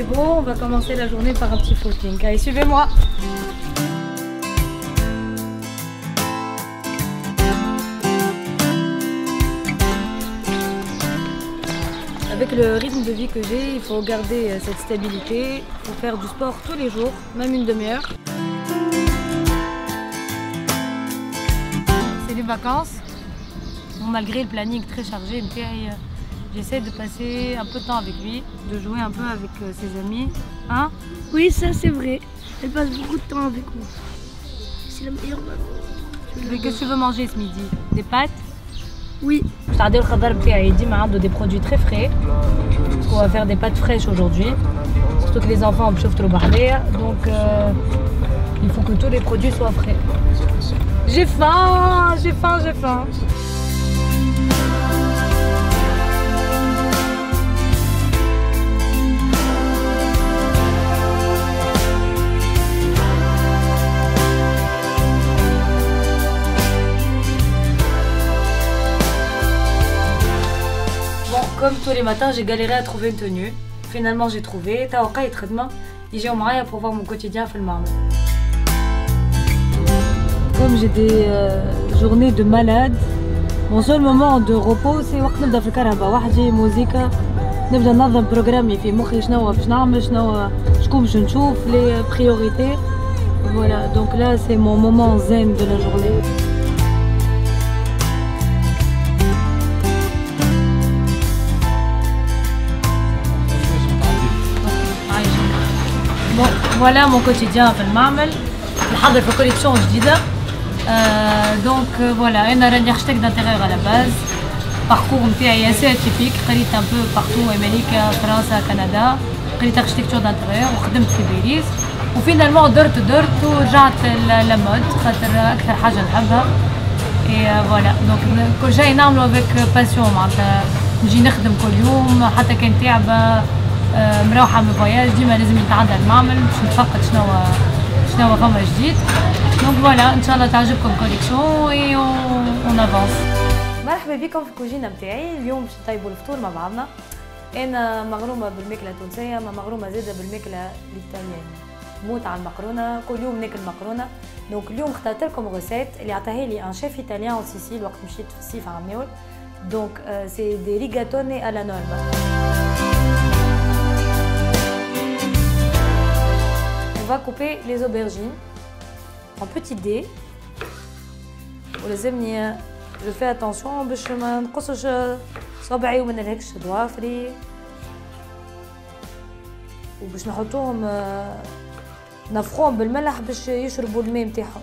fait beau, on va commencer la journée par un petit footing. Allez, suivez-moi. Avec le rythme de vie que j'ai, il faut garder cette stabilité, il faut faire du sport tous les jours, même une demi-heure. C'est les vacances. Bon, malgré le planning très chargé, j'essaie de passer un peu de temps avec lui, de jouer un peu avec ses amis. Hein? Oui, ça c'est vrai. Elle passe beaucoup de temps avec moi. C'est la meilleure maman. Qu'est-ce que tu veux manger ce midi? Des pâtes? Oui. Des produits très frais. On va faire des pâtes fraîches aujourd'hui. Surtout que les enfants ont trop parler. Donc il faut que tous les produits soient frais. J'ai faim, j'ai faim, j'ai faim. Comme tous les matins, j'ai galéré à trouver une tenue. Finalement, j'ai trouvé. Ils ont معايا pour voir mon quotidien في المعمل. Comme j'ai des journées de malade, mon seul moment de repos c'est وقت نبدا في الكهرباء وحدي موزيكا نبدا ننظم بروغرامي في مخي شنو باش نعمل شكون باش نشوف les priorités. Voilà, donc là c'est mon moment zen de la journée. Voilà mon quotidien في المعمل. نحضر في collection جديدة. Donc voilà, أنا راني architecte d'intérieur à la base. Parcours نتاعي assez atypique. قريت un peu partout أمريكا، فرنسا، كندا. قريت architecture d'intérieur وخدمت في باريس. وفينالمون درت ورجعت للمود خاطر أكثر حاجة نحبها. Et voilà, donc كل شيء نعمله avec passion معناتها نجي نخدم كل يوم حتى كان تعبة. مروحه من فواياج ديما لازم نتعدى المعمل باش نتفقد شنو فما جديد. دونك فوالا ان شاء الله تعجبكم كوليكسيون اي اون افونس. مرحبا بكم في الكوجينه نتاعي. اليوم باش نطيبوا الفطور مع بعضنا. انا مغرومه بالماكله التونسيه، ما مغرومه زاده بالماكله الايطاليانيه. نموت على المقرونه، كل يوم ناكل مقرونه. دونك اليوم اخترت لكم غوسيت اللي عطاها لي ان شيف ايطاليان او سيسيل وقت مشيت في الصيف عملوا. دونك سي دي ريغاتوني على نورما. On va couper les aubergines en petits dés. ولازمني je fais attention باش ما نقصش صبعي وما نلهكش ضوافري. وباش نحطوهم نفخوهم بالملح باش يشربوا الماء نتاعهم.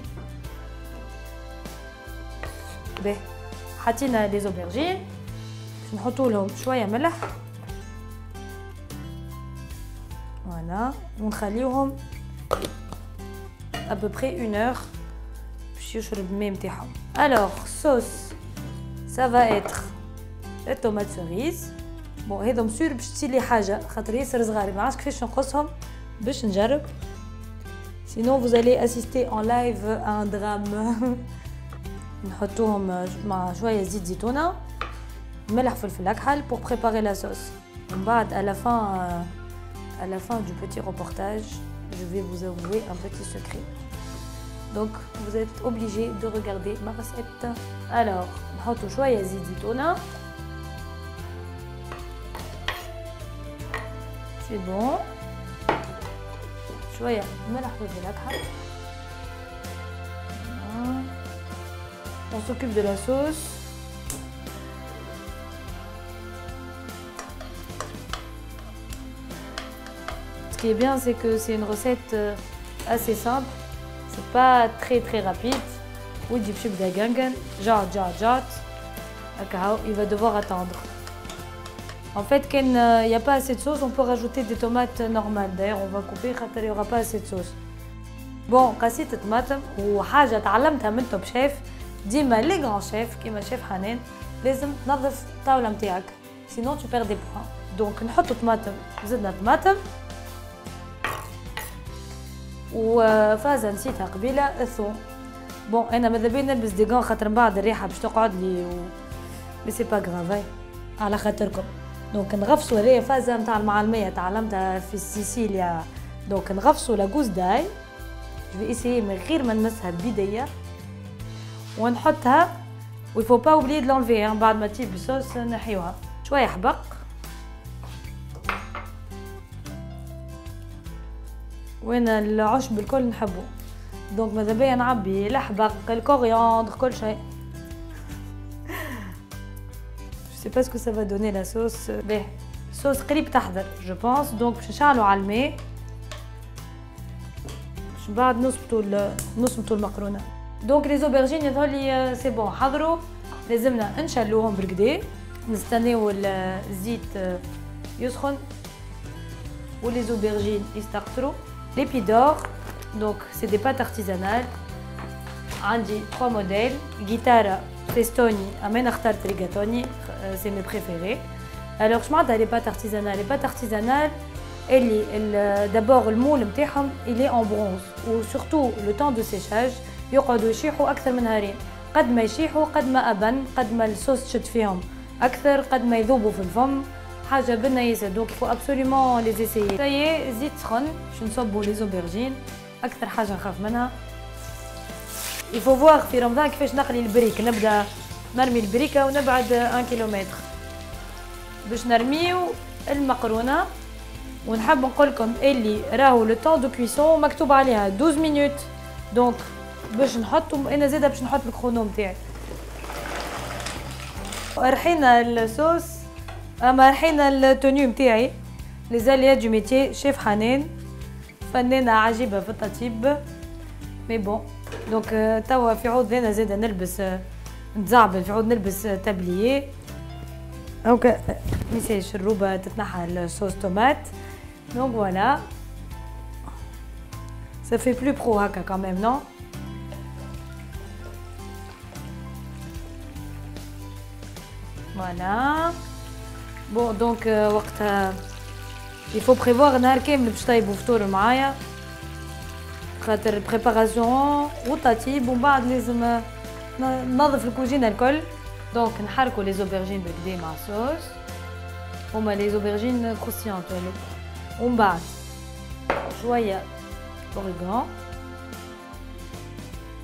باهي حطينا لي زوبرجين باش نحطوا لهم شويه ملح. فوالا ونخليوهم à peu près 1 heure باش يشرب الماء نتاعهم. Alors sauce ça va être les tomates cerises. بون هذا مسور باش تصير لي حاجه خاطر ياسر صغار ما عرفتش كيفاش نقصهم باش نجرب. sinon vous allez assister en live à un drame. نحطوهم مع شويه زيت زيتونه ملح فلفل اكحل pour préparer la sauce. من بعد à la fin du petit reportage je vais vous avouer un petit secret. Donc vous êtes obligé de regarder ma recette. Alors نحطو شويه زيت زيتونه. C'est bon. شويه ملح وفلفل اكحل. On s'occupe de la sauce. Ce qui est bien, c'est que c'est une recette assez simple. C'est pas très rapide. Il va devoir attendre. En fait, quand il n'y a pas assez de sauce, on peut rajouter des tomates normales. D'ailleurs, on va couper car il n'y aura pas assez de sauce. Bon, قصيت الطماطم وحاجة تعلمتها من توب شيف. ديما لي غران شيف كيما شيف حنان لازم تنظف الطاولة نتاعك. Sinon tu perds des points. Donc نحطو طماطم، زدنا طماطم. وفازة نسيتها قبيله الثوم. بون انا ماذا بيا نلبس دي غون خاطر من بعد الريحه باش تقعد لي مي سي با غراف على خاطركم. دونك نغفصوا هذه فازه نتاع المعلميه تعلمتها في سيسيليا. دونك نغفصوا لا غوز داي جو في من غير ما نمسها بيديا ونحطها و يفو با اوبليي دو لونلفي بعد ما تجيب الصوص نحيوها شويه حبق وانا العشب الكل نحبه. دونك ماذا بيا نعبي الحبق الكورياندر كل شيء. Je sais pas ce que ça va donner la sauce. باهي الصوص قريب تحضر جو بونس. دونك باش نشعلو على الماء باش بعد نصبطو المقرونه. دونك لي زوبرجين يظهر لي سي بون حضروا. لازمنا نشلوهم بالكدا نستناو الزيت يسخن ولي زوبرجين يستقطروا. لي بيدور دونك سي دي بات ارتيزانال. عندي 3 موديل غيتارا فيستوني اما اخترت ريغاتوني سي مي بريفيري. الوغ شمعناتها لي بات ارتيزانال؟ لي بات ارتيزانال اللي دابور المول نتاعهم الي اون برونز و سورتو لو طون دو سيشاج يقعدوا يشيحوا اكثر من نهارين. قد ما يشيحوا قد ما ابن قد ما الصوص تشد فيهم اكثر قد ما يذوبوا في الفم حاجه بنا ياسر. دونك يفو ابسوليومون لي زيسيي. سايي زيت سخن باش نصبوا لي زوبرجين اكثر حاجه نخاف منها. يفو فواغ في رمضان كيفاش نقلي البريك. نبدا نرمي البريكه ونبعد 1 كيلومتر باش نرميو المقرونه. ونحب نقول لكم اللي راهو لو طون دو كويسون مكتوب عليها 12 مينوت. دونك باش نحطو انا زاده باش نحط الكرونو نتاعي. رحينا الصوص اما رحينا التونيو نتاعي لي زاليات دو ميتي شيف حنان فنانه عجيبه في التطيب مي بون. دونك توا في عود انا زاده نلبس نتزعبل في عود نلبس تابليي. دونك ميساج الروبه تتنحى الصوص طوماط. دونك فوالا ça fait plus pro هكا quand même non. فوالا بون دونك وقتها il faut prévoir نهار كامل باش طيبوا فطور معايا خاطر البريباراسيون والتطيب ومن بعد لازم ننظف الكوزينه الكل. دونك نحركوا لي زوبرجين بالكدا مع الصوص هما لي زوبرجين كروستيانت ومن بعد شويه اوريغان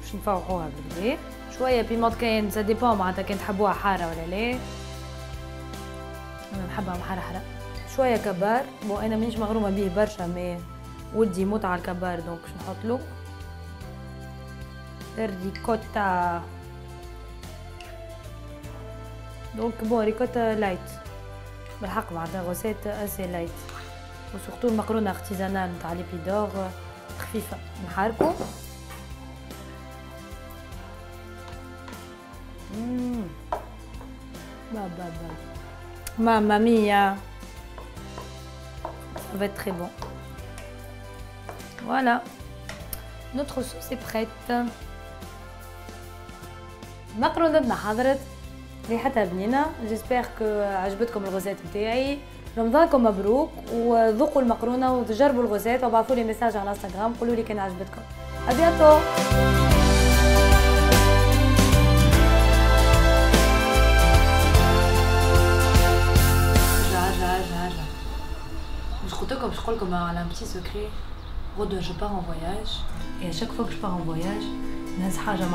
باش نفوقوها بالكدا. شويه بيمونت كاين سا ديبون معناتها كان تحبوها حاره ولا لا. انا نحبها محرحره. شويه كبار بون انا مانيش مغرومه بيه برشا مي ولدي يموت على الكبار دونك باش نحط له الريكوتا. دونك بون ريكوتا لايت بالحق معناتها غوسيت اسي لايت وسورتو المقرونه ارتيزانال نتاع لي بيدور خفيفه. نحركو بابا ماما ميا ça va être très bon. Voilà, notre sauce est prête. مقرونتنا حضرت ريحتها بنينه. جيسبر كو عجبتكم الغوزات نتاعي. رمضانكم مبروك وذوقوا المقرونه وتجربوا الغوزات وابعثوا لي ميساج على انستغرام قولوا لي كان عجبتكم. ابيانتو. Comme je crois comme un petit secret. Je pars en voyage et à chaque fois que je pars en voyage, je n'ai pas de